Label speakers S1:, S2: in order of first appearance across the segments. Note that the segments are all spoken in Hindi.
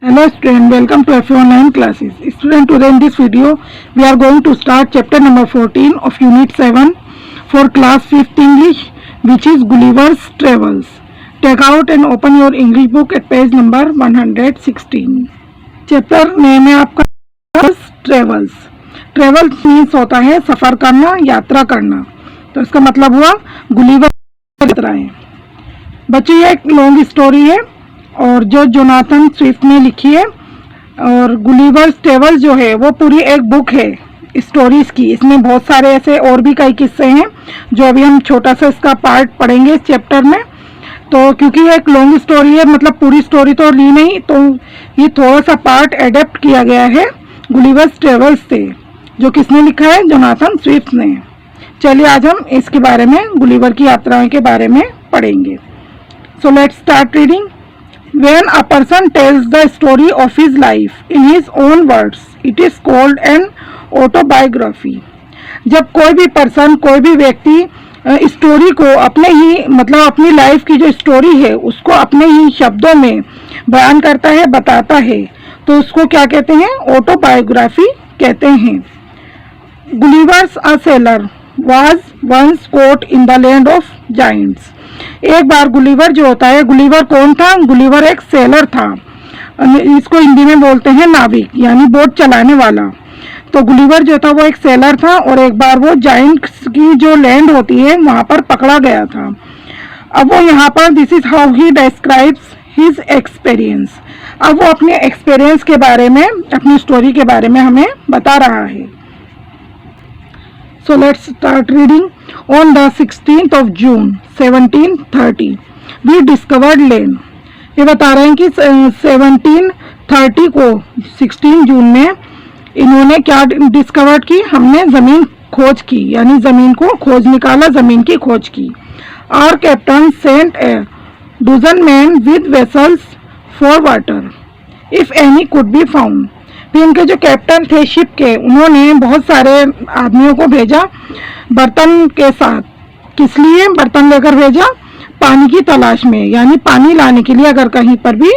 S1: Hello student, welcome to FA online classes. Student, today in this video we are going to start chapter number 14 of unit 7 for class 5th English, which is Gulliver's Travels. Take out and open your English book at page number 116. Chapter name है आपका Travels. Travels means होता है सफर करना, यात्रा करना. तो इसका मतलब हुआ गुलिवर यात्राएं. बच्चों ये एक लॉन्ग स्टोरी है और जो जोनाथन स्विफ्ट ने लिखी है, और गुलिवर्स ट्रेवल्स जो है वो पूरी एक बुक है स्टोरीज की. इसमें बहुत सारे ऐसे और भी कई किस्से हैं जो अभी हम छोटा सा इसका पार्ट पढ़ेंगे इस चैप्टर में. तो क्योंकि ये एक लॉन्ग स्टोरी है, मतलब पूरी स्टोरी तो ली नहीं, तो ये थोड़ा सा पार्ट एडेप्ट किया गया है गुलिवर्स ट्रेवल्स से, जो किसने लिखा है, जोनाथन स्विफ्ट ने. चलिए आज हम इसके बारे में, गुलिवर की यात्राओं के बारे में पढ़ेंगे. So let's start reading. When a person tells the story of his life in his own words, it is called an autobiography. जब कोई भी पर्सन, कोई भी व्यक्ति स्टोरी को अपने ही, मतलब अपनी लाइफ की जो स्टोरी है उसको अपने ही शब्दों में बयान करता है, बताता है, तो उसको क्या कहते हैं, ऑटोबायोग्राफी कहते हैं. Gulliver's a seller was once caught in the land of giants. एक बार गुलिवर जो होता है, गुलिवर कौन था, गुलिवर एक सेलर था. इसको हिंदी में बोलते हैं नाविक, यानी बोट चलाने वाला. तो गुलिवर जो था वो एक सेलर था और एक बार वो जाइंट्स की जो लैंड होती है वहां पर पकड़ा गया था. अब वो यहाँ पर, this is how he describes his experience. अब वो अपने एक्सपीरियंस के बारे में, अपनी स्टोरी के बारे में हमें बता रहा है. So let's start reading. On the 16th of June 1730 we discovered land. ये बता रहे हैं कि 1730 को, 16 जून में इन्होंने क्या डिस्कवर की, हमने जमीन खोज की, यानी जमीन को खोज निकाला, जमीन की खोज की. Our captain sent a dozen men with vessels for water, if any could be found. फिर इनके जो कैप्टन थे शिप के, उन्होंने बहुत सारे आदमियों को भेजा बर्तन के साथ. किस लिए बर्तन लेकर भेजा, पानी की तलाश में, यानी पानी लाने के लिए. अगर कहीं पर भी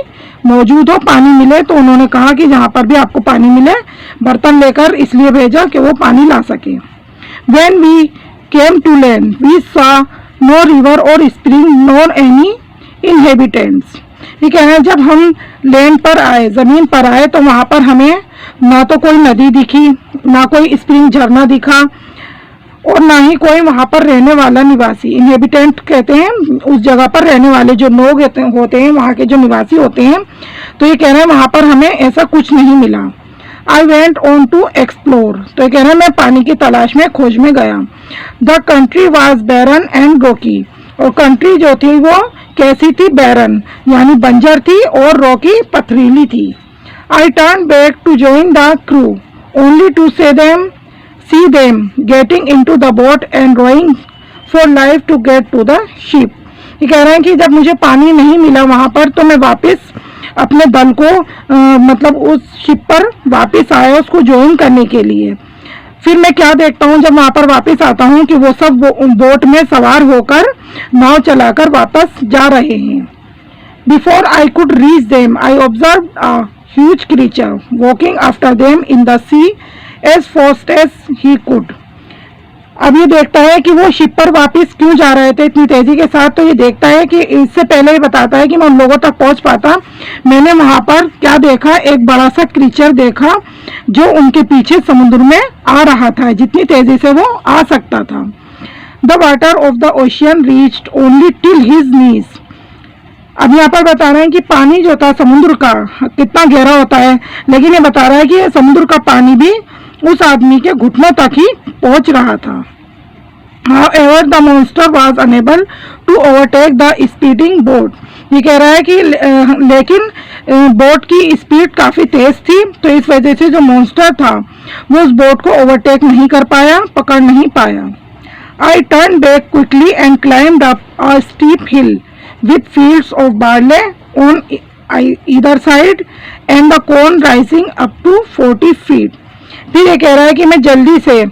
S1: मौजूद हो, पानी मिले, तो उन्होंने कहा कि जहाँ पर भी आपको पानी मिले बर्तन लेकर, इसलिए भेजा कि वो पानी ला सके. When we came to land we saw no river or spring nor any inhabitants. ये कह रहे हैं जब हम लैंड पर आए, जमीन पर आए, तो वहां पर हमें ना तो कोई नदी दिखी, ना कोई स्प्रिंग, झरना दिखा, और ना ही कोई वहां पर रहने वाला निवासी. इनहेबिटेंट कहते हैं उस जगह पर रहने वाले जो लोग होते हैं, वहां के जो निवासी होते हैं. तो ये कह रहे हैं वहां पर हमें ऐसा कुछ नहीं मिला. I went on to explore. तो ये कह रहे हैं मैं पानी की तलाश में, खोज में गया. The country was barren and rocky. और कंट्री जो थी वो कैसी थी, बैरन यानी बंजर थी, और रॉकी पथरीली थी. I turn back to join the crew only to see them getting into the boat and rowing for life to get to the ship. ये कह रहे हैं कि जब मुझे पानी नहीं मिला वहां पर, तो मैं वापस अपने दल को मतलब उस शिप पर वापस आया उसको ज्वाइन करने के लिए. फिर मैं क्या देखता हूँ जब वहां पर वापस आता हूँ कि वो सब बोट में सवार होकर, नाव चलाकर वापस जा रहे हैं. Before I could reach them I observe a huge creature walking after them in the sea as fast as he could. अब ये देखता है कि वो शिप पर वापस क्यों जा रहे थे इतनी तेजी के साथ. तो ये देखता है कि इससे पहले ये बताता है कि मैं उन लोगों तक पहुंच पाता, मैंने वहां पर क्या देखा, एक बड़ा सा क्रीचर देखा जो उनके पीछे समुद्र में आ रहा था, जितनी तेजी से वो आ सकता था. The water of the ocean reached only till his knees. अब यहाँ पर बता रहे हैं कि पानी जो था समुद्र का कितना गहरा होता है, लेकिन ये बता रहा है कि समुद्र का पानी भी उस आदमी के घुटनों तक ही पहुंच रहा था. However, the monster was unable to overtake the speeding boat. ये कह रहा है कि लेकिन बोट की स्पीड काफी तेज थी, तो इस वजह से जो मॉन्स्टर था वो उस बोट को ओवरटेक नहीं कर पाया, पकड़ नहीं पाया. I turned back quickly and climbed up a steep hill with fields of barley on either side and the corn rising up to 40 feet. फिर ये कह रहा है कि मैं जल्दी से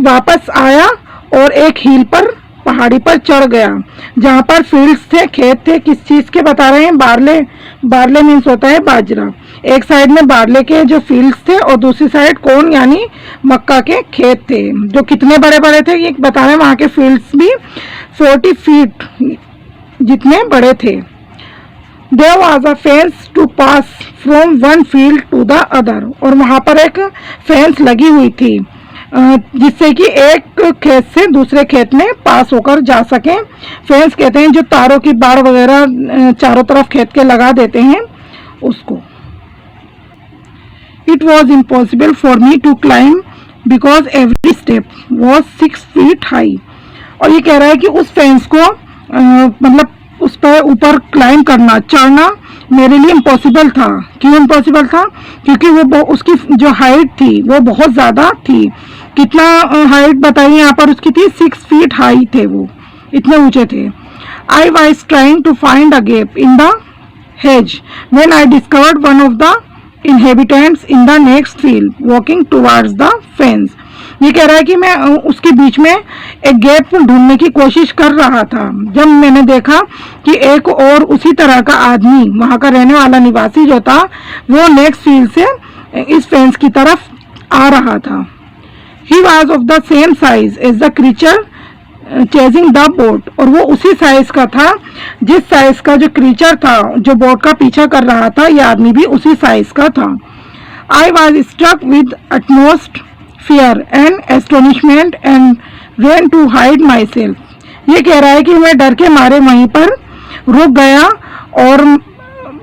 S1: वापस आया और एक हिल पर पहाड़ी पर चढ़ गया जहाँ पर फील्ड्स थे, खेत थे। किस चीज के बता रहे हैं? बारले। बारले मीन्स होता है बाजरा। एक साइड में बारले के जो फील्ड्स थे और दूसरी साइड कौन यानी मक्का के खेत थे, जो कितने बड़े बड़े थे ये बता रहे हैं। वहाँ के फील्ड्स भी 40 फीट जितने बड़े थे। There was a fence to pass from one field to the other, और वहाँ पर एक फेंस लगी हुई थी जिससे कि एक खेत से दूसरे खेत में पास होकर जा सके। फेंस कहते हैं जो तारों की बाड़ वगैरह चारों तरफ खेत के लगा देते हैं उसको। It was impossible for me to climb because every step was 6 feet high, और ये कह रहा है कि उस फेंस को मतलब उस पर ऊपर क्लाइंब करना, चढ़ना मेरे लिए इम्पॉसिबल था। क्यों इम्पॉसिबल था? क्योंकि वो उसकी जो हाइट थी वो बहुत ज़्यादा थी। कितना हाइट बताइए यहाँ पर उसकी थी? 6 फीट हाई थे वो, इतने ऊंचे थे। I was trying to find a gap in the hedge when I discovered one of the inhabitants in the next field walking towards the fence। ये कह रहा है कि मैं उसके बीच में एक गैप ढूंढने की कोशिश कर रहा था जब मैंने देखा कि एक और उसी तरह का आदमी, वहां का रहने वाला निवासी जो था, वो नेक्स्ट फील्ड से इस फेंस की तरफ आ रहा था। He was of the same size as the creature chasing the boat, और वो उसी साइज का था जिस साइज का जो क्रीचर था जो बोट का पीछा कर रहा था, यह आदमी भी उसी साइज का था। I was struck with utmost fear and astonishment and ran to hide myself. ये कह रहा है कि मैं डर के मारे वहीं पर रुक गया और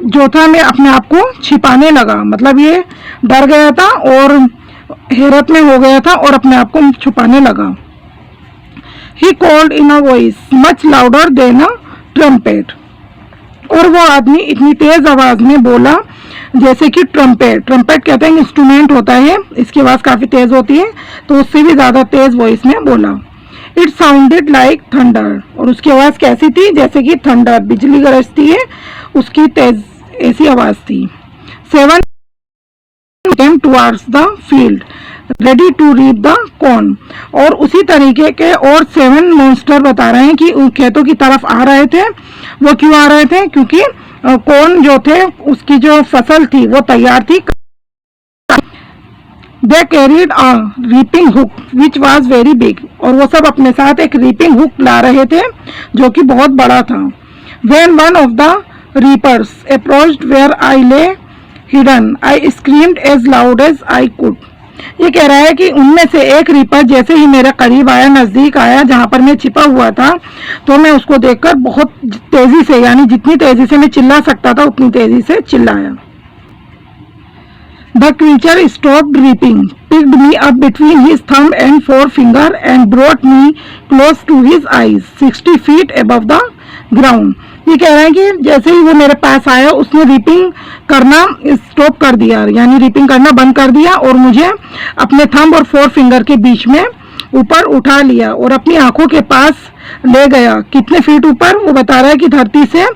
S1: जो था मैं अपने आप को छिपाने लगा। मतलब ये डर गया था और हैरत में हो गया था और अपने आप को छुपाने लगा। He called in a voice much louder than a trumpet, और वो आदमी इतनी तेज आवाज में बोला जैसे कि ट्रम्पेट। ट्रम्पेट कहते हैं इंस्ट्रूमेंट होता है, इसकी आवाज काफी तेज होती है, तो उससे भी ज्यादा तेज वॉइस में बोला। It sounded like thunder, और उसकी आवाज कैसी थी? जैसे कि थंडर, बिजली गरजती है, उसकी तेज ऐसी आवाज थी। 7 came towards the field ready to reap the corn, और उसी तरीके के और 7 मॉन्स्टर बता रहे हैं कि उन खेतों की तरफ आ रहे थे। वो क्यों आ रहे थे? क्योंकि कॉर्न जो थे उसकी जो फसल थी वो तैयार थी। They carried a reaping hook which was very big, और वो सब अपने साथ एक रीपिंग हुक ला रहे थे जो कि बहुत बड़ा था। When one of the reapers approached where I lay hidden, I screamed as loud as I could। ये कह रहा है कि उनमें से एक रीपर जैसे ही मेरे करीब आया, नजदीक आया जहां पर मैं छिपा हुआ था, तो मैं उसको देखकर बहुत तेजी से, यानी जितनी तेजी से मैं चिल्ला सकता था उतनी तेजी से चिल्लाया। The creature stopped reaping, picked me up between his thumb and forefinger and brought me close to his eyes, 60 feet above the ground। ये कह रहा है कि जैसे ही वो मेरे पास आया उसने रीपिंग करना स्टॉप कर दिया, यानी रीपिंग करना बंद कर दिया और मुझे अपने थंब और 4 फिंगर के बीच में ऊपर उठा लिया और अपनी आंखों के पास ले गया। कितने फीट ऊपर? वो बता रहा है कि धरती से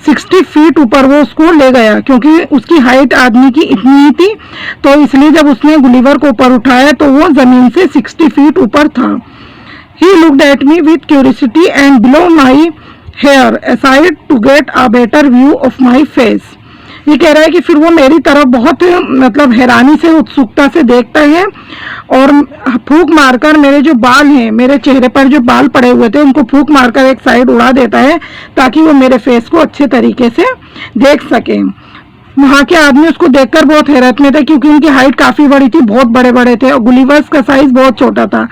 S1: 60 फीट ऊपर वो उसको ले गया, क्योंकि उसकी हाइट आदमी की इतनी ही थी, तो इसलिए जब उसने गुलिवर को ऊपर उठाया तो वो जमीन से 60 फीट ऊपर था। He looked at me with curiosity and below my hair aside to get a better view of my face। ये कह रहा है कि फिर वो मेरी तरफ बहुत मतलब हैरानी से, उत्सुकता से देखता है और फूंक मारकर मेरे जो बाल हैं, मेरे चेहरे पर जो बाल पड़े हुए थे उनको फूंक मारकर एक साइड उड़ा देता है ताकि वो मेरे फेस को अच्छे तरीके से देख सके। वहाँ के आदमी उसको देखकर बहुत हैरत में थे क्योंकि उनकी हाइट काफी बड़ी थी, बहुत बड़े बड़े थे और गुलिवर्स का साइज बहुत छोटा था।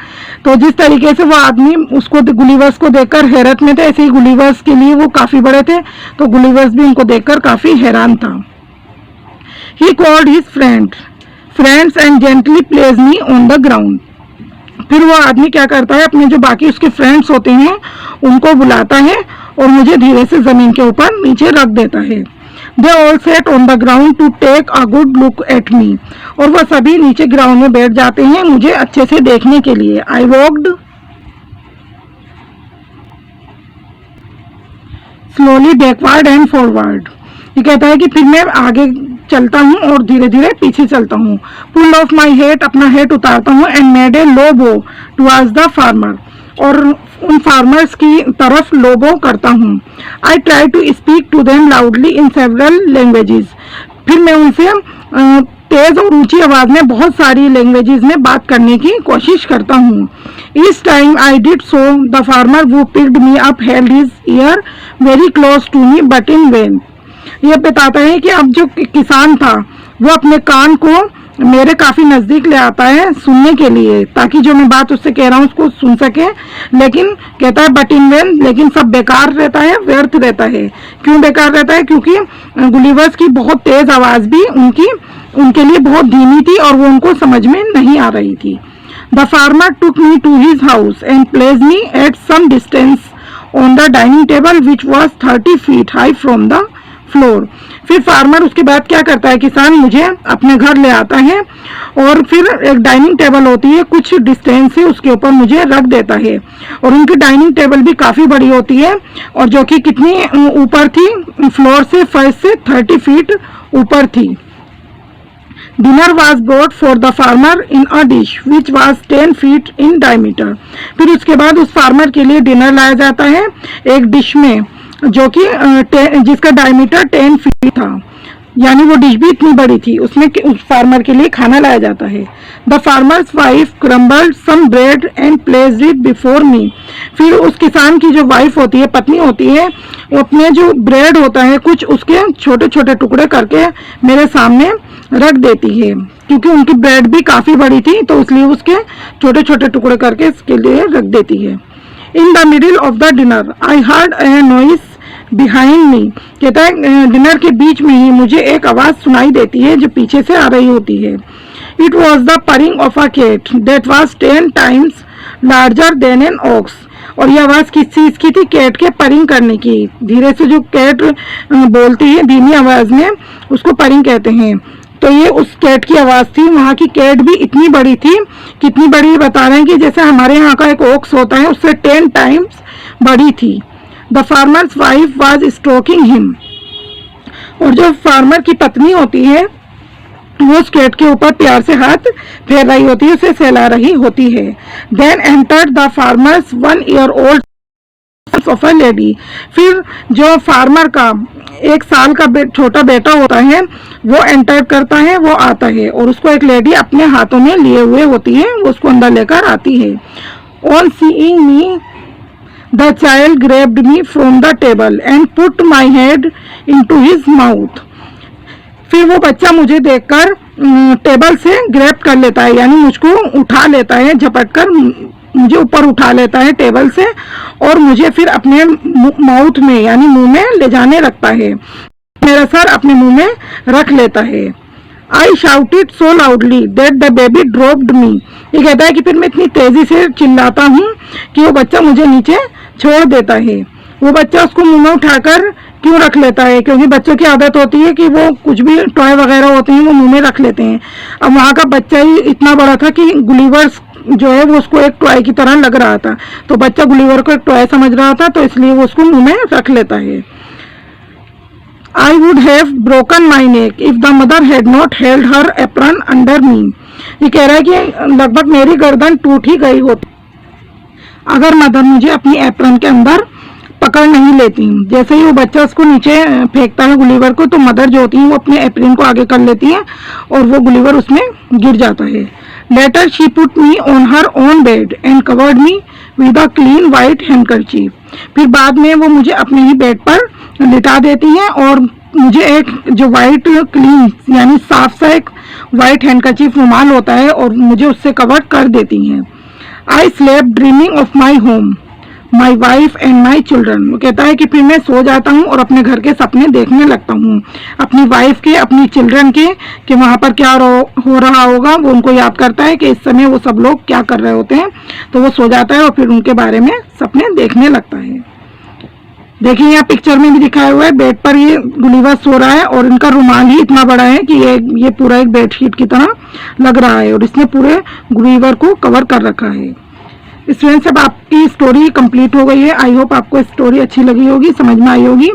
S1: तो जिस तरीके से वो आदमी उसको गुलिवर्स को देखकर हैरत में थे, ऐसे ही गुलिवर्स के लिए वो काफी बड़े थे, तो गुलिवर्स भी उनको देखकर काफी हैरान था। He called his friends and gently placed me on the ground। फिर वो आदमी क्या करता है, अपने जो बाकी उसके फ्रेंड्स होते हैं उनको बुलाता है और मुझे धीरे से जमीन के ऊपर नीचे रख देता है। They all sat on the ground to take a good look at me, और वह सभी नीचे ग्राउंड में बैठ जाते हैं मुझे अच्छे से देखने के लिए। I walked slowly backward and forward। ये कहता है कि फिर मैं आगे चलता हूँ और धीरे धीरे पीछे चलता हूँ। Pull off my hat, अपना हैट उतारता हूँ and made a low bow towards the farmer, और उन फार्मर्स की तरफ लोबो करता हूँ। I try to speak to them loudly in several languages. फिर मैं उनसे तेज और ऊंची आवाज में बहुत सारी लैंग्वेजेस में बात करने की कोशिश करता हूँ। इस time I did so the farmer वो picked me up held his ear very close to me but in vain. ये बताता है कि अब जो किसान था वो अपने कान को मेरे काफी नजदीक ले आता है सुनने के लिए, ताकि जो मैं बात उससे कह रहा हूँ उसको सुन सके। लेकिन कहता है बट इन वेन, लेकिन सब बेकार रहता है, व्यर्थ रहता है। क्यों बेकार रहता है? क्योंकि गुलिवर्स की बहुत तेज आवाज भी उनके लिए बहुत धीमी थी और वो उनको समझ में नहीं आ रही थी। The farmer took me to his house and place me at some distance on the dining table which was 30 feet high from the floor. फिर फार्मर उसके बाद क्या करता है, किसान मुझे अपने घर ले आता है और फिर एक डाइनिंग टेबल होती है कुछ डिस्टेंस से उसके ऊपर मुझे रख देता है। और उनकी डाइनिंग टेबल भी काफी बड़ी होती है और जो कि कितनी ऊपर थी, फ्लोर से फर्श से 30 feet ऊपर थी। Dinner was brought for the farmer in a dish which was 10 feet in diameter. फिर उसके बाद उस फार्मर के लिए डिनर लाया जाता है एक डिश में जो कि जिसका डायमीटर 10 feet था, यानी वो डिश भी इतनी बड़ी थी, उसमें उस फार्मर के लिए खाना लाया जाता है। The farmer's wife crumbled some bread and placed it before me. फिर उस किसान की जो वाइफ होती है, पत्नी होती है, वो अपने जो ब्रेड होता है कुछ उसके छोटे छोटे टुकड़े करके मेरे सामने रख देती है, क्योंकि उनकी ब्रेड भी काफी बड़ी थी तो इसलिए उसके छोटे छोटे टुकड़े करके इसके लिए रख देती है। In the middle of the dinner I heard a noise behind me. कहता है डिनर के बीच में ही मुझे एक आवाज सुनाई देती है जो पीछे से आ रही होती है। It was the purring of a cat that was 10 times larger than an ox. और ये आवाज किस चीज की थी? कैट के परिंग करने की। धीरे से जो कैट बोलती है धीमी आवाज में, उसको परिंग कहते हैं। तो ये उस कैट की आवाज थी। वहाँ की कैट भी इतनी बड़ी थी, कितनी बड़ी बता रहे हैं कि जैसे हमारे यहाँ का एक ऑक्स होता है उससे 10 times बड़ी थी। The farmer's wife was stroking him. और जो फार्मर की पत्नी होती है वो उस कैट के ऊपर प्यार से हाथ फेर रही होती है, उसे सहला रही होती है। Then entered the farmer's 1 year old of a lady. फिर जो फार्मर का 1 साल का छोटा बेटा होता है वो एंटर करता है, वो आता है और उसको एक लेडी अपने हाथों में लिए हुए होती है, वो उसको अंदर लेकर आती है। On seeing me the child grabbed me from the table and put my head into his mouth. फिर वो बच्चा मुझे देखकर टेबल से ग्रैब कर लेता है, यानी मुझको उठा लेता है, झपट कर मुझे ऊपर उठा लेता है टेबल से और मुझे फिर अपने माउथ में यानी मुंह में ले जाने रखता है। मेरा सर अपने मुंह में रख लेता है। I shouted so loudly that the baby dropped मी। ये कहता है कि फिर मैं इतनी तेजी से चिल्लाता हूँ कि वो बच्चा मुझे नीचे छोड़ देता है। वो बच्चा उसको मुंह में उठाकर क्यों रख लेता है? क्योंकि बच्चों की आदत होती है कि वो कुछ भी टॉय वगैरह होते हैं वो मुंह में रख लेते हैं। अब वहाँ का बच्चा ही इतना बड़ा था कि गुलिवर्स जो है वो उसको एक टॉय की तरह लग रहा था, तो बच्चा गुलिवर को एक टॉय समझ रहा था, तो इसलिए वो उसको मुंह में रख लेता है। I would have broken my neck if the mother had not held her apron under me। ये कह रहा है कि लगभग मेरी गर्दन टूट ही गई होती अगर मदर मुझे अपनी एप्रन के अंदर पकड़ नहीं लेती। जैसे ही वो बच्चा उसको नीचे फेंकता है गुलिवर को, तो मदर जो होती है वो अपने एप्रन को आगे कर लेती है और वो गुलिवर उसमें गिर जाता है। Later she put me on her own bed and covered me with a clean white handkerchief. फिर बाद में वो मुझे अपने ही बेड पर लिटा देती है और मुझे एक जो वाइट क्लीन यानी साफ सा एक वाइट हैंडकरचीफ रुमाल होता है और मुझे उससे कवर कर देती हैं। I slept dreaming of my home my wife and my children. वो कहता है कि फिर मैं सो जाता हूँ और अपने घर के सपने देखने लगता हूँ, अपनी वाइफ के, अपनी चिल्ड्रन के, कि वहाँ पर क्या हो रहा होगा। वो उनको याद करता है कि इस समय वो सब लोग क्या कर रहे होते हैं, तो वो सो जाता है और फिर उनके बारे में सपने देखने लगता है। देखिए यहाँ पिक्चर में भी दिखाया हुआ है, बेड पर ये गुलिवर सो रहा है और इनका रुमाल ही इतना बड़ा है कि ये पूरा एक बेडशीट की तरह लग रहा है और इसने पूरे गुलिवर को कवर कर रखा है। स्टूडेंट्स, अब आपकी स्टोरी कंप्लीट हो गई है। आई होप आपको स्टोरी अच्छी लगी होगी, समझ में आई होगी।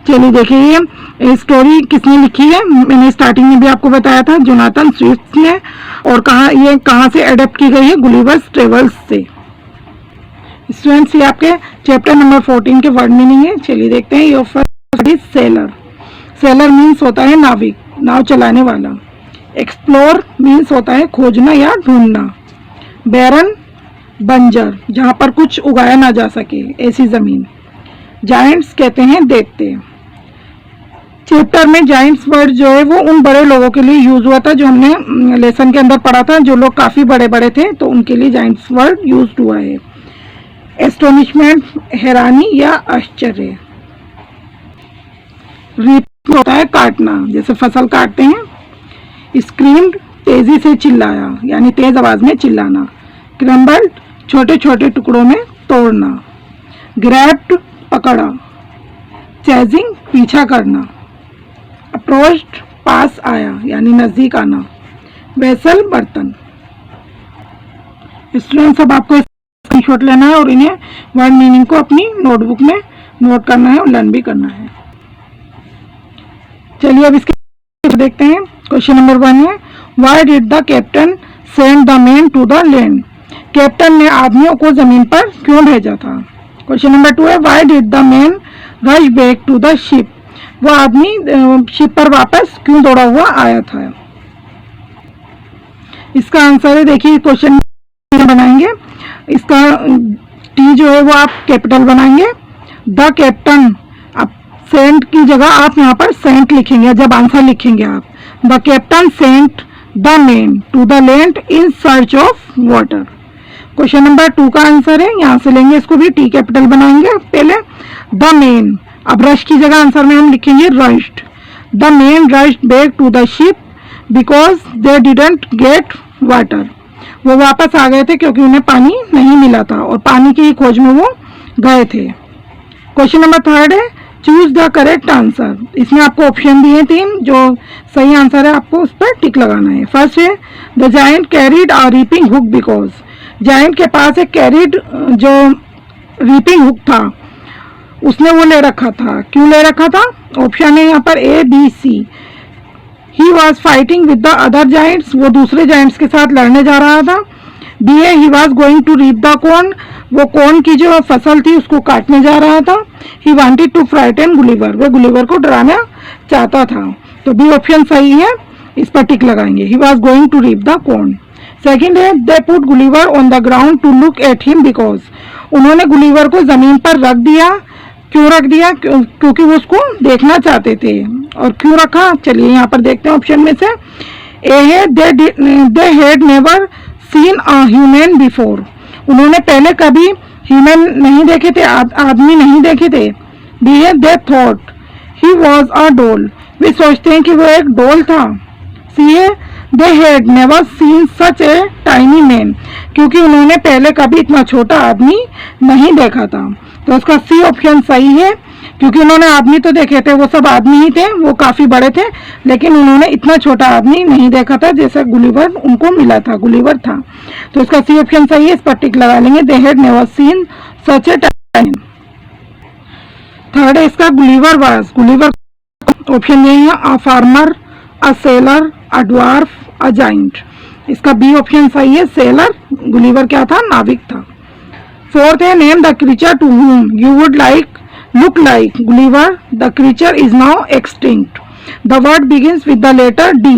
S1: चलिए देखिए ये स्टोरी किसने लिखी है। मैंने स्टार्टिंग में भी आपको बताया था, जोनाथन स्विफ्ट ने। और कहाँ से एडेप्ट की गई है? गुलिवर्स ट्रेवल्स से। स्टूडेंट्स ये आपके चैप्टर नंबर 14 के वर्ड मीनिंग है। चलिए देखते हैं। Your first is seller. Seller means होता है नाविक, नाव चलाने वाला। एक्सप्लोर मीन्स होता है खोजना या ढूंढना। बैरन बंजर, जहाँ पर कुछ उगाया ना जा सके, ऐसी जमीन। जायंट्स कहते हैं दैत्य। चैप्टर में जायंट्स वर्ड जो है वो उन बड़े लोगों के लिए यूज हुआ था जो हमने लेसन के अंदर पढ़ा था, जो लोग काफी बड़े बड़े थे तो उनके लिए जायंट्स वर्ड यूज हुआ है। एस्टोनिशमेंट हैरानी या आश्चर्य। रीप होता है काटना, जैसे फसल काटते हैं। स्क्रीम्ड तेजी से चिल्लाया, यानी तेज आवाज में चिल्लाना। क्रम्बल्ड छोटे छोटे टुकड़ों में तोड़ना। ग्रैब्ड पकड़ा। चेजिंग पीछा करना। अप्रोच्ड पास आया, यानी नजदीक आना। वेसल बर्तन। स्टूडेंट्स अब आपको स्क्रीनशॉट लेना है और इन्हें वर्ड मीनिंग को अपनी नोटबुक में नोट करना है और लर्न भी करना है। चलिए अब इसके देखते हैं। क्वेश्चन नंबर 1 है, why did the captain send the man to the land. Captain ने आदमियों को जमीन पर क्यों भेजा था। क्वेश्चन नंबर 2 है, why did the man rush back to the ship. वो आदमी शिप पर वापस क्यों दौड़ा हुआ आया था। इसका आंसर है, देखिए क्वेश्चन बनाएंगे। इसका टी जो है वो आप कैपिटल बनाएंगे। द कैप्टन, अब सेंट की जगह आप यहाँ पर सेंट लिखेंगे जब आंसर लिखेंगे आप। The captain sent the man to the land in search of water. Question number 2 का आंसर है, यहाँ से लेंगे इसको भी, टी कैपिटल बनाएंगे पहले। द मैन, अब रश की जगह आंसर में हम लिखेंगे rushed. The man rushed back to the ship because they didn't get water. वो वापस आ गए थे क्योंकि उन्हें पानी नहीं मिला था और पानी की खोज में वो गए थे। क्वेश्चन नंबर 3 है, चूज द करेक्ट आंसर। इसमें आपको ऑप्शन दिए 3, जो सही आंसर है आपको उस पर टिक लगाना है। फर्स्ट है, the giant carried a reaping hook because. Giant के पास एक कैरिड जो रीपिंग हुक था उसने वो ले रखा था। क्यों ले रखा था। ऑप्शन है यहाँ पर A B C. He was fighting with the other giants, वो दूसरे जाइंट्स के साथ लड़ने जा रहा था। B A, he was going to reap the corn, वो कॉर्न की जो फसल थी उसको काटने जा रहा था। He wanted to frighten Gulliver, वो गुलिवर को डराना चाहता था। तो बी ऑप्शन सही है, इस पर टिक लगाएंगे। He was going to reap the corn. Second है, they put Gulliver on the ground to look at him because. उन्होंने गुलिवर को जमीन पर रख दिया। क्यों रख दिया। क्योंकि वो उसको देखना चाहते थे। और क्यों रखा, चलिए यहाँ पर देखते हैं ऑप्शन में से। ए है, they had never seen a human before. उन्होंने पहले कभी ह्यूमन नहीं देखे थे, आदमी नहीं देखे थे। बी है, they thought he was a doll, वे सोचते हैं कि वो एक डॉल था। सी है, they had never seen such a tiny man, क्योंकि उन्होंने पहले कभी इतना छोटा आदमी नहीं देखा था। तो उसका सी ऑप्शन सही है, क्योंकि उन्होंने आदमी तो देखे थे, वो सब आदमी ही थे, वो काफी बड़े थे, लेकिन उन्होंने इतना छोटा आदमी नहीं देखा था जैसा गुलिवर उनको मिला था, गुलिवर था। तो इसका सी ऑप्शन सही है, इस पर टिक लगा लेंगे। दे had never seen such A time. Third है इसका, गुलिवर वाज। गुलिवर ऑप्शन यही है, a farmer, a seller, a dwarf, a giant. इसका बी ऑप्शन सही है, सेलर। गुलिवर क्या था, नाविक था। फोर्थ है, name the creature to whom you would like look like Gulliver. The creature is now extinct. The word begins with the letter D.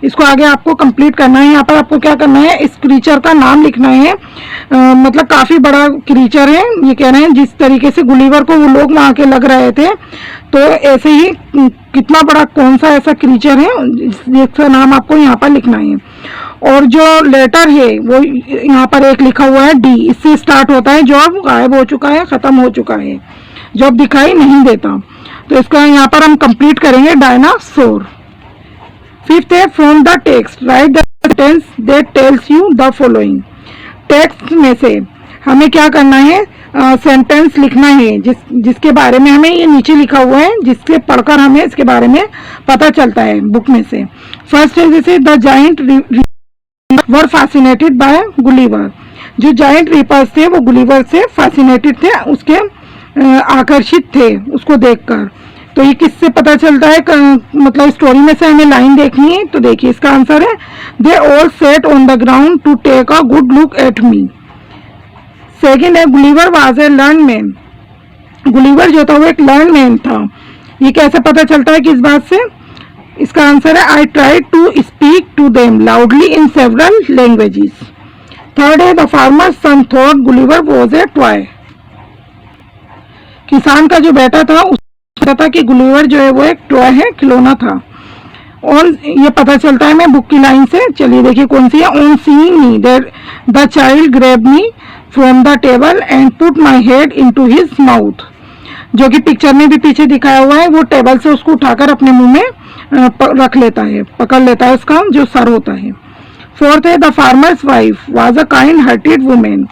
S1: इसको आगे आपको कंप्लीट करना है। यहाँ पर आपको क्या करना है, इस क्रीचर का नाम लिखना है। मतलब काफी बड़ा क्रीचर है, ये कह रहे हैं जिस तरीके से गुलिवर को वो लोग वहां के लग रहे थे, तो ऐसे ही कितना बड़ा कौन सा ऐसा क्रीचर है जिसका नाम आपको यहाँ पर लिखना है। और जो लेटर है वो यहाँ पर एक लिखा हुआ है डी, इससे स्टार्ट होता है, जो अब गायब हो चुका है, खत्म हो चुका है, जो अब दिखाई नहीं देता। तो इसका यहाँ पर हम कंप्लीट करेंगे, डायनासोर। फिफ्थ है, from the text right the sentence that tells you the following. Text में से हमें क्या करना है, सेंटेंस लिखना है जिसके बारे में हमें, ये नीचे लिखा हुआ है, जिसके पढ़कर हमें इसके बारे में पता चलता है बुक में से। फर्स्ट है जैसे, the giant were fascinated by Gulliver. जो जाइंट रीपर्स थे वो गुलिवर से फैसिनेटेड थे, उसके आकर्षित थे उसको देखकर। तो ये किससे पता चलता है, मतलब स्टोरी में से हमें लाइन देखनी है। तो देखिए इसका आंसर है, they all set on the ground to take a good look at me. Second है Gulliver was a learn man, Gulliver जो था वो एक लर्न मैन था। ये कैसे पता चलता है किस बात से? इसका आंसर है I tried to speak to them loudly in several languages. Third है the farmer son thought Gulliver was a toy, किसान का जो बेटा था उसको पता था कि गुलिवर जो है वो एक टॉय है, खिलौना था। और ये पता चलता है मैं बुक की लाइन से, चलिए देखिए कौन सी है। On seeing me the child grab me from the table and put my head into his mouth, जो कि पिक्चर में भी पीछे दिखाया हुआ है, वो टेबल से उसको उठाकर अपने मुंह में रख लेता है, पकड़ लेता है उसका जो सर होता है। फोर्थ है the farmer's wife was a kind hearted women,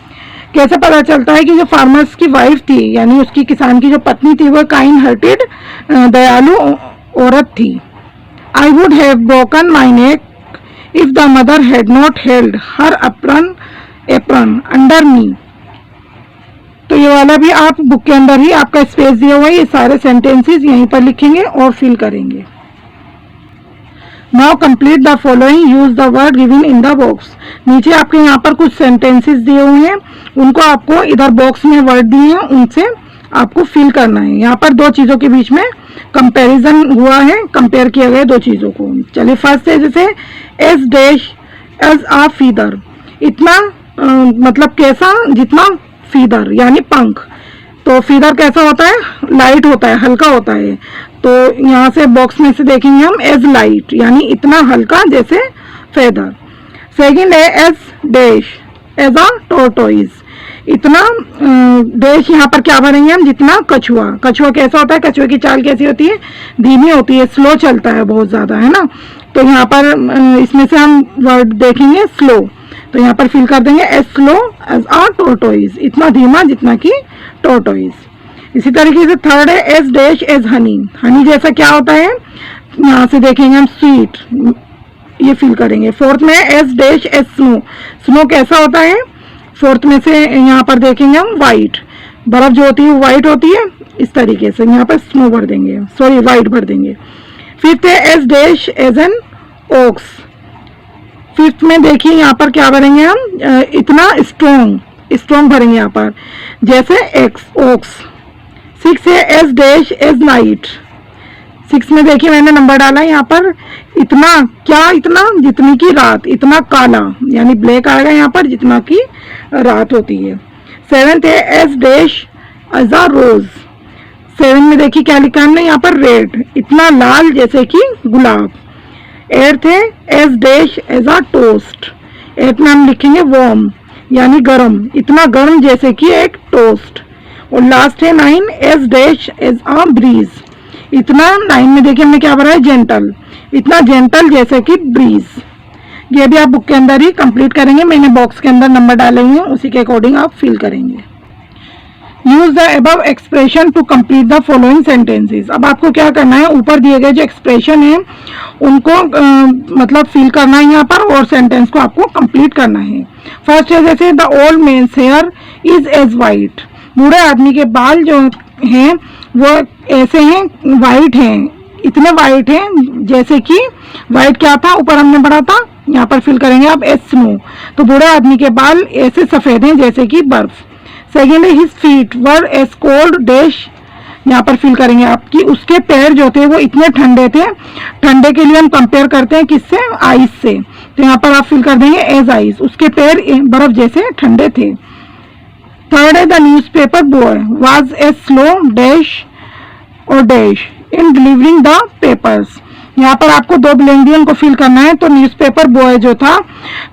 S1: कैसे पता चलता है कि जो फार्मर्स की वाइफ थी यानी उसकी किसान की जो पत्नी थी वो काइंड हार्टेड दयालु औरत थी। I would have broken my neck if the mother had not held her apron under मी, तो ये वाला भी आप बुक के अंदर ही आपका स्पेस दिया हुआ है, ये सारे सेंटेंसेस यहीं पर लिखेंगे और फिल करेंगे। Now complete the following, use the word given in the box. नीचे आपके यहाँ पर कुछ सेंटेंसेस दिए हुए हैं, उनको आपको इधर बॉक्स में वर्ड दिए हैं उनसे आपको फिल करना है। यहाँ पर दो चीजों के बीच में कंपैरिजन हुआ है, कंपेयर किया गया दो चीजों को। चलिए फर्स्ट है जैसे एस डैश एज आ फीदर, इतना मतलब कैसा, जितना फीदर यानी पंख, तो फीदर कैसा होता है? लाइट होता है, हल्का होता है। तो यहाँ से बॉक्स में से देखेंगे हम एज लाइट यानी इतना हल्का जैसे फेदर। सेकंड है as dash as a tortoise, इतना डैश यहाँ पर क्या भरेंगे हम? जितना कछुआ। कछुआ कैसा होता है? कछुए की चाल कैसी होती है? धीमी होती है, स्लो चलता है बहुत ज्यादा, है ना। तो यहाँ पर इसमें से हम वर्ड देखेंगे स्लो, तो यहाँ पर फिल कर देंगे as slow as a tortoise, इतना धीमा जितना कि टोर्टोइज। इसी तरीके से थर्ड है as dash as honey, honey जैसा क्या होता है? यहाँ से देखेंगे हम स्वीट, ये फिल करेंगे। फोर्थ में as dash as snow, snow कैसा होता है? फोर्थ में से यहाँ पर देखेंगे हम वाइट, बर्फ जो होती है वो वाइट होती है, इस तरीके से यहाँ पर स्नो भर देंगे, सॉरी वाइट भर देंगे। फिफ्थ है as dash as an ox, fifth में देखिए यहाँ पर क्या भरेंगे हम? इतना स्ट्रॉन्ग भरेंगे यहाँ पर जैसे एक्स ओक्स। सिक्स है as dash as night, six में देखिए मैंने नंबर डाला यहाँ पर इतना, क्या इतना? जितनी की रात, इतना काला यानी ब्लैक आएगा यहाँ पर जितना की रात होती है। सेवेंथ है as dash as a rose, seven में देखिए क्या लिखा हमने यहाँ पर? रेड, इतना लाल जैसे कि गुलाब। एट्थ है as dash as a toast, eighth में हम लिखेंगे वार्म यानी गर्म, इतना गर्म जैसे कि एक टोस्ट। और लास्ट है nine as dash as a breeze, इतना नाइन में देखिए हमने क्या भरा है? जेंटल, इतना जेंटल जैसे कि ब्रीज। ये भी आप बुक के अंदर ही कंप्लीट करेंगे, मैंने बॉक्स के अंदर नंबर डाले हुए हैं, उसी के अकॉर्डिंग आप फिल करेंगे। Use the above expression to complete the following sentences. अब आपको क्या करना है? ऊपर दिए गए जो एक्सप्रेशन है उनको मतलब फिल करना है यहाँ पर और सेंटेंस को आपको कंप्लीट करना है। फर्स्ट है जैसे the old man's hair is as white, बूढ़े आदमी के बाल जो हैं वो ऐसे हैं, वाइट हैं, इतने वाइट हैं जैसे कि वाइट क्या था? ऊपर हमने पढ़ा था, यहाँ पर फिल करेंगे आप एज स्नो, तो बूढ़े आदमी के बाल ऐसे सफेद हैं जैसे कि बर्फ। सेकेंड है his feet were as cold dash, यहाँ पर फिल करेंगे आप कि उसके पैर जो थे वो इतने ठंडे थे, ठंडे के लिए हम कंपेयर करते हैं किससे? आइस से, तो यहाँ पर आप फिल कर देंगे एज आइस, उसके पैर बर्फ जैसे ठंडे थे। थर्ड है the newspaper boy was as slow dash और dash in delivering the papers, यहाँ पर आपको दो ब्लैंक दिए उनको फिल करना है। तो न्यूज़पेपर बॉय जो था,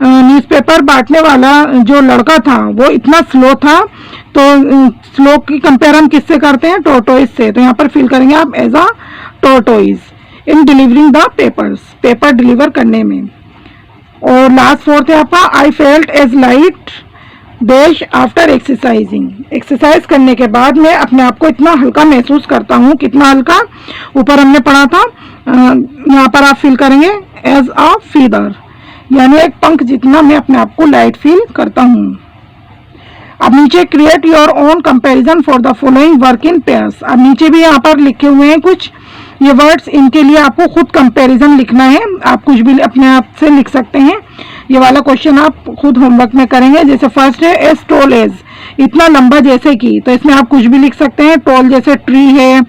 S1: न्यूज़पेपर बांटने वाला जो लड़का था वो इतना स्लो था, तो स्लो की कंपेयर हम किससे करते हैं? टोर्टोइज से, तो यहाँ पर फिल करेंगे आप as a tortoise in delivering the papers, paper deliver करने में। और लास्ट फोर्थ है आपका I felt as light dash after exercising, exercise करने के बाद मैं अपने आप को इतना हल्का महसूस करता हूँ, कितना हल्का? ऊपर हमने पढ़ा था, यहाँ पर आप फील करेंगे एज अ फीदर यानी एक पंख जितना मैं अपने आप को लाइट फील करता हूँ। अब नीचे create your own comparison for the following work in pairs. अब नीचे भी यहाँ पर लिखे हुए हैं कुछ ये वर्ड्स, इनके लिए आपको खुद कंपैरिजन लिखना है। आप कुछ भी अपने आप से लिख सकते हैं। ये वाला क्वेश्चन आप खुद होमवर्क में करेंगे। जैसे फर्स्ट है एज टॉल एज, इतना लंबा जैसे कि, तो इसमें आप कुछ भी लिख सकते हैं। टॉल जैसे ट्री है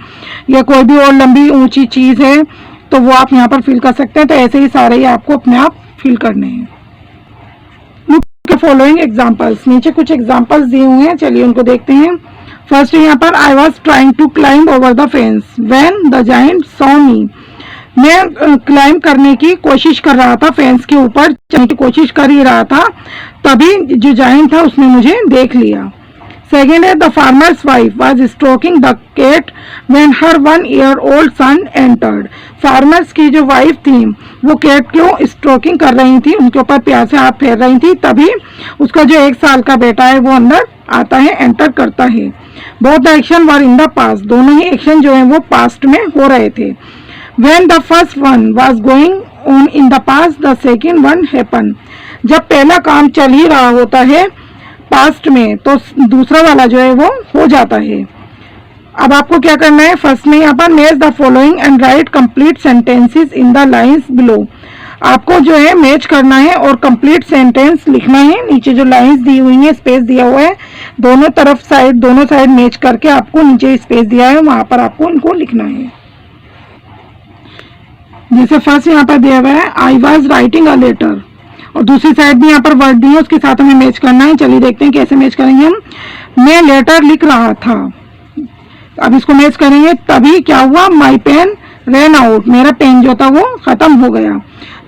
S1: या कोई भी और लंबी ऊंची चीज है तो वो आप यहाँ पर फिल कर सकते हैं। तो ऐसे ही सारे ही आपको अपने आप फिल करने हैं। फॉलोइंग एग्जाम्पल्स, नीचे कुछ एग्जाम्पल्स दिए हुए हैं, चलिए उनको देखते हैं। फर्स्ट यहाँ पर I was trying to climb over the fence when the giant saw me. मैं क्लाइंब करने की कोशिश कर रहा था, फेंस के ऊपर चढ़ने की कोशिश कर ही रहा था, तभी जो जायंट था उसने मुझे देख लिया। सेकेंड है the farmer's wife was stroking the cat when her 1 year old son entered. Farmer's की जो वाइफ थी वो कैट को स्ट्रोकिंग कर रही थी, उनके ऊपर प्यार से हाथ फेर रही थी, तभी उसका जो 1 साल का बेटा है वो अंदर आता है, एंटर करता है। Both the action were in the past, दोनों ही एक्शन जो है वो पास्ट में हो रहे थे। When the first one was going on in the past the second one happen. जब पहला काम चल ही रहा होता है पास्ट में तो दूसरा वाला जो है वो हो जाता है। अब आपको क्या करना है, फर्स्ट में यहाँ पर match the following and right complete sentences in the lines below. आपको जो है मैच करना है और कंप्लीट सेंटेंस लिखना है। नीचे जो लाइंस दी हुई है, स्पेस दिया हुआ है, दोनों तरफ साइड, दोनों साइड मैच करके आपको नीचे स्पेस दिया है वहां पर आपको इनको लिखना है। जैसे फर्स्ट यहाँ पर दिया हुआ है I was writing a letter, और दूसरी साइड भी यहाँ पर वर्ड दिए उसके साथ हमें मैच करना है। चलिए देखते हैं कैसे मैच करेंगे हम। मैं लेटर लिख रहा था, अब इसको मैच करेंगे, तभी क्या हुआ, माई पेन रेन आउट, मेरा पेन जो था वो खत्म हो गया।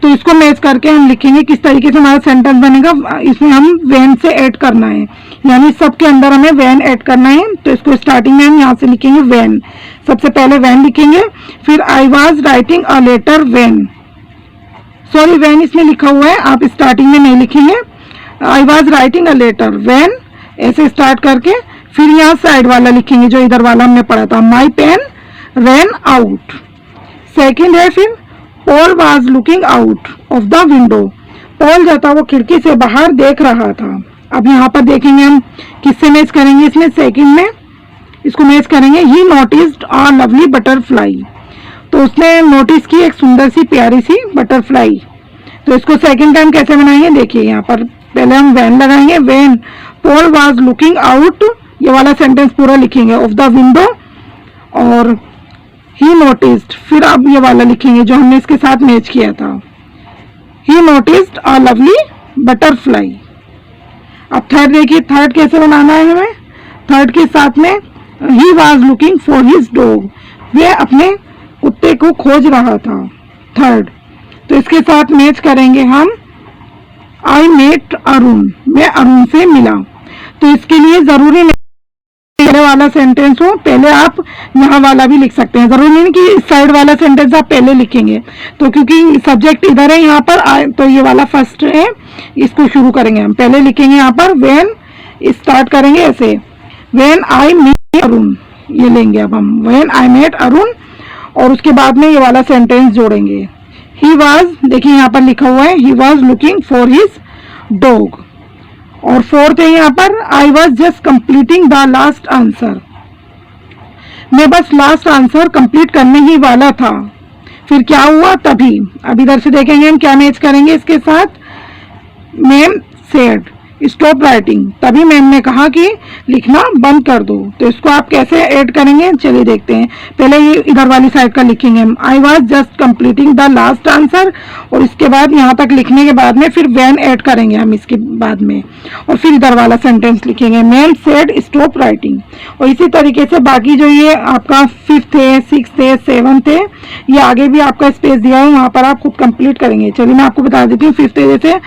S1: तो इसको मैच करके हम लिखेंगे किस तरीके से हमारा सेंटेंस बनेगा। इसमें हम वैन से ऐड करना है, यानी सबके अंदर हमें वैन ऐड करना है। तो इसको स्टार्टिंग में हम यहाँ से लिखेंगे वैन, सबसे पहले वैन लिखेंगे, फिर I was writing a letter when, sorry when इसमें लिखा हुआ है, आप स्टार्टिंग में नहीं लिखेंगे। I was writing a letter when, ऐसे स्टार्ट करके फिर यहाँ साइड वाला लिखेंगे जो इधर वाला हमने पढ़ा था, my pen ran out. Second है फिर Paul was looking out of the window, Paul जो था वो खिड़की से बाहर देख रहा था। अब यहाँ पर देखेंगे हम किससे मैच करेंगे, इसमें सेकेंड में इसको मैच करेंगे, ही नोटिस्ड अ लवली बटरफ्लाई, तो उसने नोटिस की एक सुंदर सी प्यारी सी बटरफ्लाई। तो इसको सेकंड टाइम कैसे बनाएंगे, देखिए यहाँ पर पहले हम वैन लगाएंगे, when Paul was looking out, ये वाला सेंटेंस पूरा लिखेंगे, ऑफ द विंडो, और ही नोटिस्ड, फिर अब ये वाला लिखेंगे जो हमने इसके साथ मैच किया था, he noticed a lovely butterfly. अब थर्ड देखिए, थर्ड कैसे बनाना है हमें, थर्ड के साथ में he was looking for his dog, वे अपने कुत्ते को खोज रहा था, थर्ड। तो इसके साथ मैच करेंगे हम आई मेट अरुण, मैं अरुण से मिला। तो इसके लिए जरूरी नहीं पहले वाला सेंटेंस हो, पहले आप यहाँ वाला भी लिख सकते हैं, जरूरी नहीं कि इस साइड वाला सेंटेंस आप पहले लिखेंगे। तो क्योंकि सब्जेक्ट इधर है यहाँ पर, तो ये वाला फर्स्ट है, इसको शुरू करेंगे हम, पहले लिखेंगे यहाँ पर व्हेन, स्टार्ट करेंगे ऐसे, व्हेन आई मेट अरुण, ये लेंगे अब हम, व्हेन आई मेट अरुण, और उसके बाद में ये वाला सेंटेंस जोड़ेंगे, ही वाज, देखिए यहाँ पर लिखा हुआ है, ही was looking for his dog. और फोर्थ है यहाँ पर I was just completing the last answer, मैं बस लास्ट आंसर कंप्लीट करने ही वाला था, फिर क्या हुआ तभी। अब इधर से देखेंगे हम क्या मैच करेंगे इसके साथ, मैम सेड स्टॉप राइटिंग, तभी मैम ने कहा कि लिखना बंद कर दो। तो इसको आप कैसे ऐड करेंगे, चलिए देखते हैं। पहले ये इधर वाली साइड का लिखेंगे हम, I was just completing the last answer, और इसके बाद यहाँ तक लिखने के बाद में फिर व्हेन ऐड करेंगे हम इसके बाद में, और फिर इधर वाला सेंटेंस लिखेंगे, मैम सेड स्टॉप राइटिंग। और इसी तरीके से बाकी जो ये आपका फिफ्थ है, सिक्स्थ है, सेवंथ है, ये आगे भी आपका स्पेस दिया है, वहाँ पर आप खुद कंप्लीट करेंगे। चलिए मैं आपको बता देती हूँ। फिफ्थ है जैसे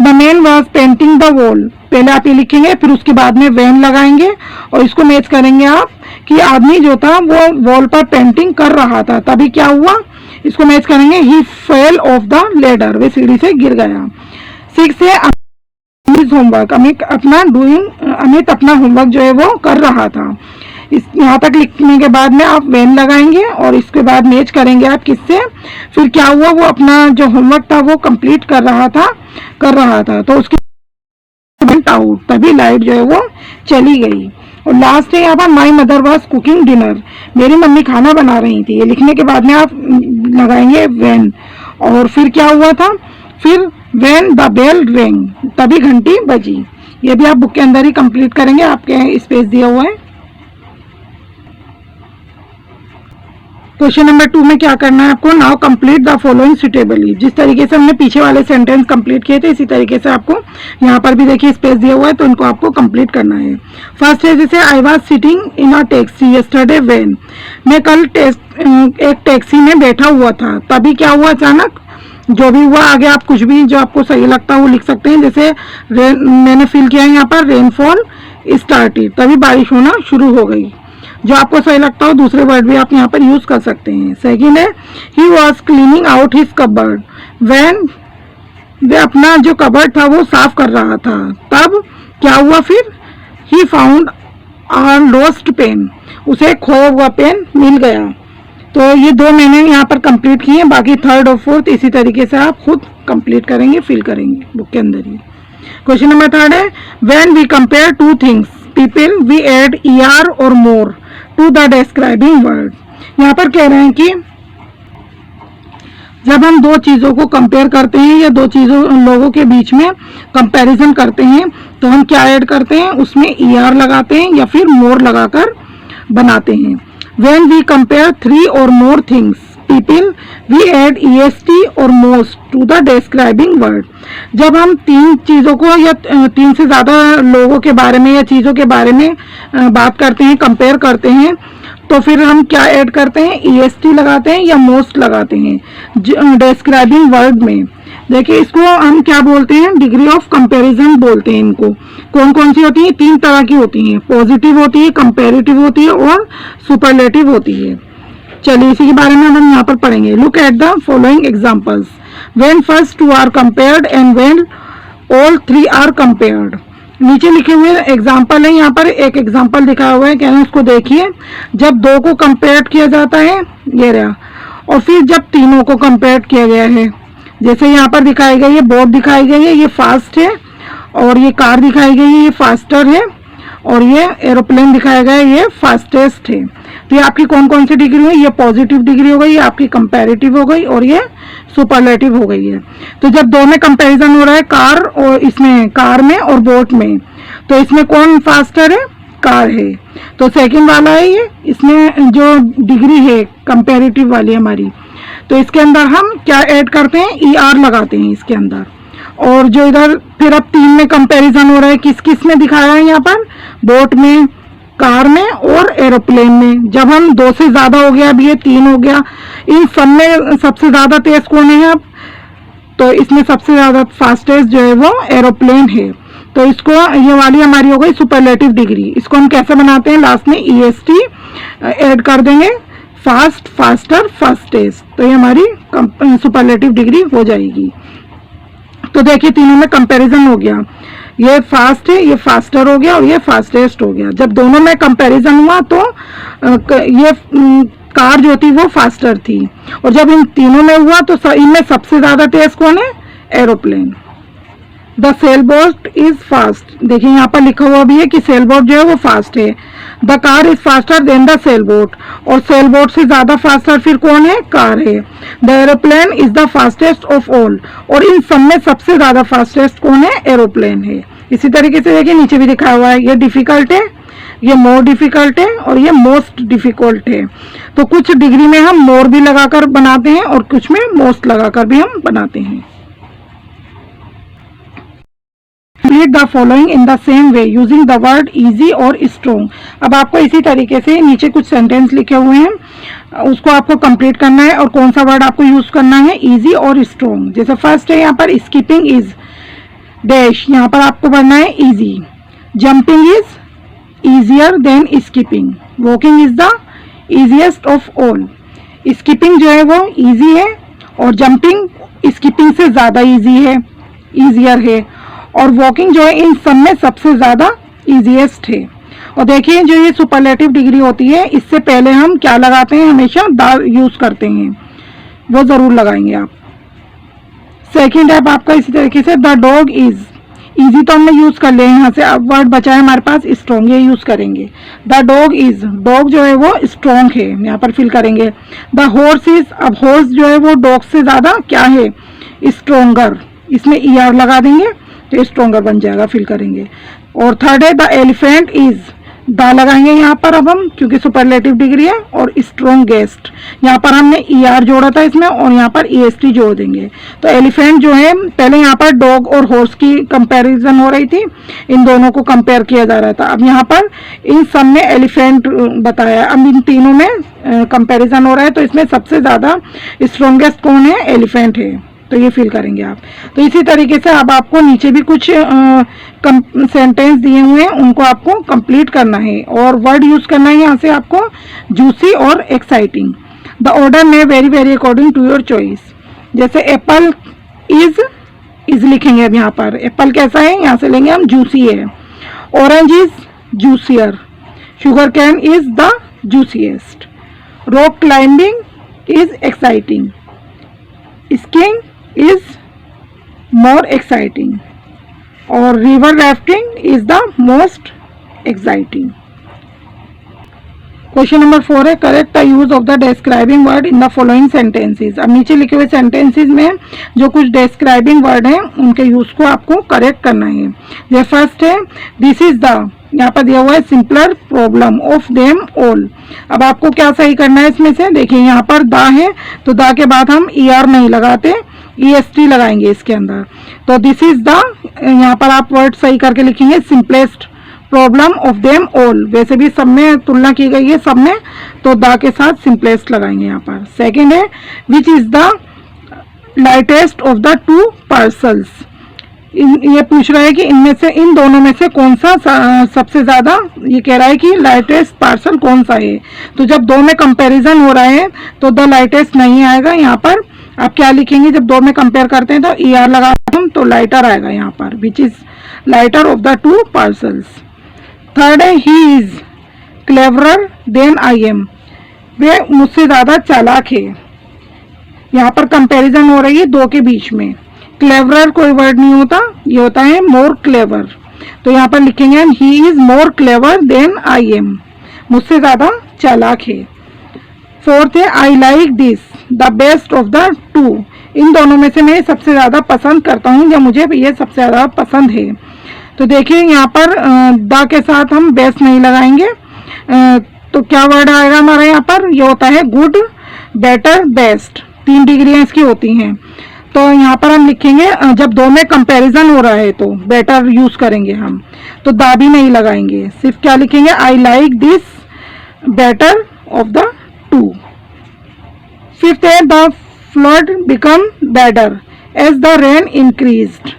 S1: the man was painting the wall, पहले आप ये लिखेंगे, फिर उसके बाद में वैन लगाएंगे, और इसको मैच करेंगे आप कि आदमी जो था वो वॉल पर पेंटिंग कर रहा था, तभी क्या हुआ, इसको मैच करेंगे, ही फेल ऑफ द लेडर, वे सीढ़ी से गिर गया। सिक्स है होमवर्क, अमित अपना होमवर्क जो है वो कर रहा था। इस यहाँ तक लिखने के बाद में आप वैन लगाएंगे, और इसके बाद मैच करेंगे आप किससे, फिर क्या हुआ, वो अपना जो होमवर्क था वो कंप्लीट कर रहा था, तो उसके आउट, तभी लाइट जो है वो चली गई। और लास्ट है यहाँ पर my mother was cooking dinner, मेरी मम्मी खाना बना रही थी। ये लिखने के बाद में आप लगाएंगे व्हेन, और फिर क्या हुआ था, फिर व्हेन द बेल रिंग, तभी घंटी बजी। ये भी आप बुक के अंदर ही कंप्लीट करेंगे, आपके स्पेस दिया हुआ है। क्वेश्चन नंबर 2 में क्या करना है आपको, now complete the following suitably. जिस तरीके से हमने पीछे वाले सेंटेंस कंप्लीट किए थे इसी तरीके से आपको यहाँ पर भी देखिए स्पेस दिया हुआ है, तो इनको आपको कंप्लीट करना है। फर्स्ट है जैसे I was sitting in a taxi yesterday when, मैं कल एक टैक्सी में बैठा हुआ था, तभी क्या हुआ अचानक, जो भी हुआ। आगे आप कुछ भी जो आपको सही लगता है वो लिख सकते हैं, जैसे मैंने फील किया है यहाँ पर रेनफॉल स्टार्टेड, तभी बारिश होना शुरू हो गई। जो आपको सही लगता हो दूसरे वर्ड भी आप यहाँ पर यूज कर सकते हैं। सेकंड है he was cleaning out his cupboard when, वे अपना जो कबर्ड था वो साफ कर रहा था, तब क्या हुआ, फिर he found a lost pen, उसे खोया हुआ पेन मिल गया। तो ये 2 मैंने यहाँ पर कंप्लीट किए हैं, बाकी थर्ड और फोर्थ इसी तरीके से आप खुद कंप्लीट करेंगे, फिल करेंगे बुक के अंदर ही। क्वेश्चन नंबर 3 है when we compare two things people we add er और more to the describing word. यहाँ पर कह रहे हैं कि जब हम 2 चीजों को कंपेयर करते हैं या 2 चीजों लोगों के बीच में कंपैरिजन करते हैं तो हम क्या ऐड करते हैं, उसमें er लगाते हैं या फिर मोर लगाकर बनाते हैं। When we compare 3 or more things people we add est or most to the describing word। जब हम 3 चीजों को या 3 से ज्यादा लोगों के बारे में या चीजों के बारे में बात करते हैं, कंपेयर करते हैं, तो फिर हम क्या ऐड करते हैं, est लगाते हैं या most लगाते हैं डिस्क्राइबिंग वर्ड में। देखिए इसको हम क्या बोलते हैं, डिग्री ऑफ कंपैरिजन बोलते हैं। इनको कौन कौन सी होती है, 3 तरह की होती हैं, पॉजिटिव होती है, कंपैरेटिव होती है और सुपरलेटिव होती है। चलिए इसी के बारे में हम यहाँ पर पढ़ेंगे। Look at the following examples when first 2 are compared and when all 3 are compared. नीचे लिखे हुए एग्जाम्पल है, यहाँ पर एक एग्जाम्पल दिखाया हुआ है, कहना उसको देखिए। जब 2 को कंपेयर किया जाता है ये रहा, और फिर जब तीनों को कंपेयर किया गया है, जैसे यहाँ पर दिखाई गई है बोट दिखाई गई है, ये फास्ट है, और ये कार दिखाई गई है, ये फास्टर है, और ये एरोप्लेन दिखाया गया है, ये फास्टेस्ट है। तो ये आपकी कौन कौन सी डिग्री है, ये पॉजिटिव डिग्री हो गई, ये आपकी कंपैरेटिव हो गई, और ये सुपरलेटिव हो गई है। तो जब 2 में कंपैरिजन हो रहा है कार और इसमें, कार में और बोट में, तो इसमें कौन फास्टर है, कार है। तो सेकंड वाला है ये, इसमें जो डिग्री है कंपैरेटिव वाली हमारी, तो इसके अंदर हम क्या ऐड करते हैं, er लगाते हैं इसके अंदर। और जो इधर फिर अब 3 में कंपैरिजन हो रहा है, किस किस में दिखाया है यहाँ पर, बोट में, कार में और एरोप्लेन में। जब हम 2 से ज्यादा हो गया, अब ये 3 हो गया, इन सब में सबसे ज्यादा तेज कौन है अब, तो इसमें सबसे ज्यादा फास्टेस्ट जो है वो एरोप्लेन है। तो इसको, ये वाली हमारी हो गई सुपरलेटिव डिग्री। इसको हम कैसे बनाते हैं, लास्ट में est ऐड कर देंगे, फास्ट, फास्टर, फास्टेस्ट, तो ये हमारी सुपरलेटिव डिग्री हो जाएगी। तो देखिए तीनों में कंपैरिजन हो गया, ये फास्ट है, ये फास्टर हो गया और ये फास्टेस्ट हो गया। जब दोनों में कंपैरिजन हुआ तो ये कार जो थी वो फास्टर थी, और जब इन तीनों में हुआ तो इनमें सबसे ज्यादा तेज कौन है, aeroplane. The sail boat is fast, देखिए यहाँ पर लिखा हुआ भी है कि सेल बोट जो है वो फास्ट है। The car is faster than the sail boat, और सेल बोट से ज्यादा फास्टर फिर कौन है, कार है। The aeroplane is the fastest of all, और इन सब में सबसे ज्यादा फास्टेस्ट कौन है, एरोप्लेन है। इसी तरीके से देखिए नीचे भी दिखाया हुआ है, ये डिफिकल्ट है, ये मोर डिफिकल्ट है, और ये मोस्ट डिफिकल्ट है। तो कुछ डिग्री में हम मोर भी लगाकर बनाते हैं और कुछ में मोस्ट लगाकर भी हम बनाते हैं। Complete the following in the same way using the word easy और strong। अब आपको इसी तरीके से नीचे कुछ सेंटेंस लिखे हुए हैं, उसको आपको कंप्लीट करना है और कौन सा वर्ड आपको यूज करना है, इजी और स्ट्रॉन्ग। जैसे फर्स्ट है यहाँ पर स्कीपिंग इज डैश, यहाँ पर आपको बनना है easy. Jumping is easier than skipping, walking is the easiest of all. Skipping जो है वो इजी है और जंपिंग स्कीपिंग से ज्यादा इजी है, इजियर है, और वॉकिंग जो है इन सब में सबसे ज्यादा इजीएस्ट है। और देखिए जो ये सुपरलेटिव डिग्री होती है, इससे पहले हम क्या लगाते हैं, हमेशा द यूज करते हैं, वो जरूर लगाएंगे आप। सेकंड है आपका इसी तरीके से द डॉग इज इजी तो हमने यूज कर लिया, यहाँ से अब वर्ड बचा है हमारे पास स्ट्रॉन्ग, ये यूज करेंगे। द डॉग इज, डॉग जो है वो स्ट्रॉन्ग है, यहाँ पर फिल करेंगे। द हॉर्स इज, अब हॉर्स जो है वो डॉग से ज्यादा क्या है, स्ट्रोंगर, इसमें ER लगा देंगे तो स्ट्रोंगर बन जाएगा, फिल करेंगे। और थर्ड है द एलिफेंट इज, दा लगाएंगे यहाँ पर अब हम, क्योंकि सुपरलेटिव डिग्री है। और स्ट्रोंगेस्ट, यहाँ पर हमने ER जोड़ा था इसमें और यहाँ पर EST जोड़ देंगे। तो एलिफेंट जो है, पहले यहाँ पर डॉग और हॉर्स की कंपैरिजन हो रही थी, इन दोनों को कंपेयर किया जा रहा था। अब यहाँ पर इन सब में एलिफेंट बताया, अब इन तीनों में कंपेरिजन हो रहा है, तो इसमें सबसे ज्यादा स्ट्रोंगेस्ट कौन है, एलिफेंट है, तो ये फिल करेंगे आप। तो इसी तरीके से अब आपको नीचे भी कुछ सेंटेंस दिए हुए हैं, उनको आपको कंप्लीट करना है और वर्ड यूज करना है यहाँ से आपको, जूसी और एक्साइटिंग। द ऑर्डर में vary vary according to your choice. जैसे एप्पल इज लिखेंगे अब यहाँ पर, एप्पल कैसा है, यहाँ से लेंगे हम, जूसी है। Orange is juicier, sugar cane is the juiciest. Rock climbing is exciting, skiing is more exciting और river rafting is the most exciting। Question number 4 है correct the use of the describing word in the following sentences. अब नीचे लिखे हुए सेंटेंसेस में जो कुछ डिस्क्राइबिंग वर्ड हैं उनके यूज को आपको करेक्ट करना है। ये फर्स्ट है दिस इज द, यहाँ पर दिया हुआ है simpler problem of them all. अब आपको क्या सही करना है इसमें से, देखिए यहाँ पर द है तो द के बाद हम ER नहीं लगाते, EST लगाएंगे इसके अंदर। तो दिस इज द, यहाँ पर आप वर्ड सही करके लिखेंगे simplest problem of them all. वैसे भी सब में तुलना की गई है सब में, तो द के साथ सिंपलेस्ट लगाएंगे यहाँ पर। सेकंड है which is the lightest of the two parcels. ये पूछ रहा है कि इनमें से, इन दोनों में से कौन सा सबसे ज्यादा, ये कह रहा है कि लाइटेस्ट पार्सल कौन सा है। तो जब दो में कंपैरिजन हो रहा है तो द लाइटेस्ट नहीं आएगा यहाँ पर। आप क्या लिखेंगे, जब दो में कंपेयर करते हैं तो ER लगाते हैं तो लाइटर आएगा यहाँ पर, which is lighter of the two parcels. Third है he is cleverer than I am, वे मुझसे ज्यादा चालाक है। यहाँ पर कंपैरिजन हो रही है दो के बीच में। क्लेवरर कोई वर्ड नहीं होता, ये होता है मोर क्लेवर। तो यहाँ पर लिखेंगे he is more clever than I am, मुझसे ज्यादा चालाक है। फोर्थ है I like this the best of the two, इन दोनों में से मैं सबसे ज्यादा पसंद करता हूँ या मुझे ये सबसे ज्यादा पसंद है। तो देखिए यहाँ पर द के साथ हम बेस्ट नहीं लगाएंगे, तो क्या वर्ड आएगा हमारा यहाँ पर, ये होता है गुड, बेटर, बेस्ट, 3 डिग्रियां इसकी होती हैं। तो यहाँ पर हम लिखेंगे जब दो में कंपैरिजन हो रहा है तो बेटर यूज करेंगे हम, तो द भी नहीं लगाएंगे, सिर्फ क्या लिखेंगे I like this better of the two. Fifth है the flood become badder as the rain increased,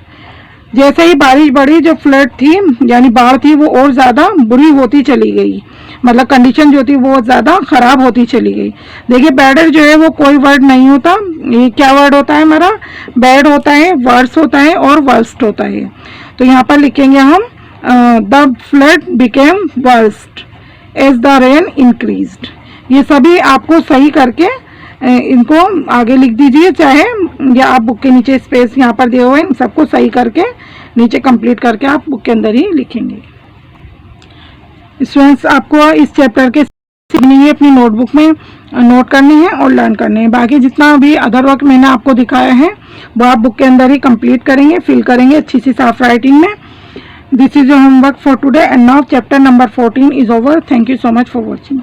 S1: जैसे ही बारिश बढ़ी जो फ्लड थी यानी बाढ़ थी वो और ज्यादा बुरी होती चली गई, मतलब कंडीशन जो थी वो ज्यादा खराब होती चली गई। देखिए बैडर जो है वो कोई वर्ड नहीं होता, ये क्या वर्ड होता है हमारा, बैड होता है, वर्स होता है और वर्स्ट होता है। तो यहाँ पर लिखेंगे हम the flood became worst as the rain increased. ये सभी आपको सही करके इनको आगे लिख दीजिए, चाहे या आप बुक के नीचे स्पेस यहाँ पर दिए हुए हैं, सबको सही करके नीचे कंप्लीट करके आप बुक के अंदर ही लिखेंगे। स्टूडेंट्स आपको इस चैप्टर के सीखनी है, अपनी नोटबुक में नोट करनी है और लर्न करने हैं। बाकी जितना भी अदर वर्क मैंने आपको दिखाया है वो आप बुक के अंदर ही कंप्लीट करेंगे, फिल करेंगे अच्छी सी साफ राइटिंग में। This is your homework for today and now chapter number 14 is over. Thank you so much for watching.